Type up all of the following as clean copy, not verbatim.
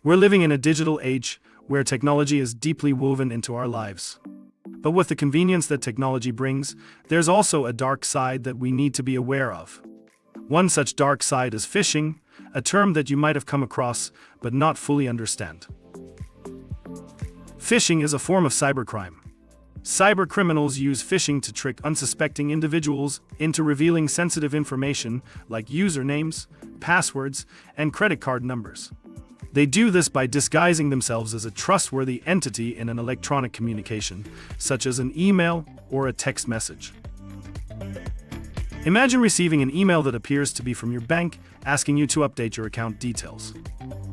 We're living in a digital age where technology is deeply woven into our lives. But with the convenience that technology brings, there's also a dark side that we need to be aware of. One such dark side is phishing, a term that you might have come across but not fully understand. Phishing is a form of cybercrime. Cybercriminals use phishing to trick unsuspecting individuals into revealing sensitive information like usernames, passwords, and credit card numbers. They do this by disguising themselves as a trustworthy entity in an electronic communication, such as an email or a text message. Imagine receiving an email that appears to be from your bank asking you to update your account details.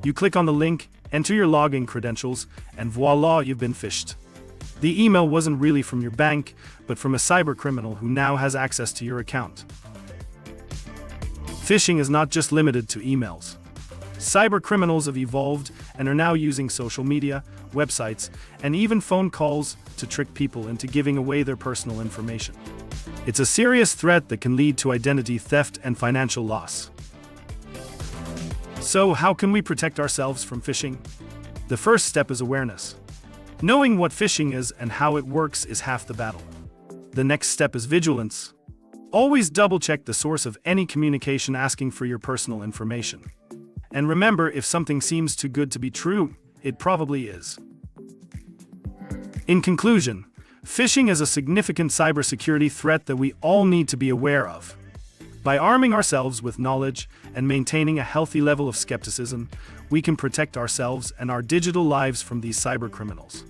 You click on the link, enter your login credentials, and voila, you've been phished. The email wasn't really from your bank, but from a cybercriminal who now has access to your account. Phishing is not just limited to emails. Cybercriminals have evolved and are now using social media, websites, and even phone calls to trick people into giving away their personal information. It's a serious threat that can lead to identity theft and financial loss. So, how can we protect ourselves from phishing? The first step is awareness. Knowing what phishing is and how it works is half the battle. The next step is vigilance. Always double-check the source of any communication asking for your personal information. And remember, if something seems too good to be true, it probably is. In conclusion, phishing is a significant cybersecurity threat that we all need to be aware of. By arming ourselves with knowledge and maintaining a healthy level of skepticism, we can protect ourselves and our digital lives from these cybercriminals.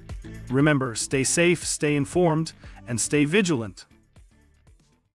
Remember, stay safe, stay informed, and stay vigilant.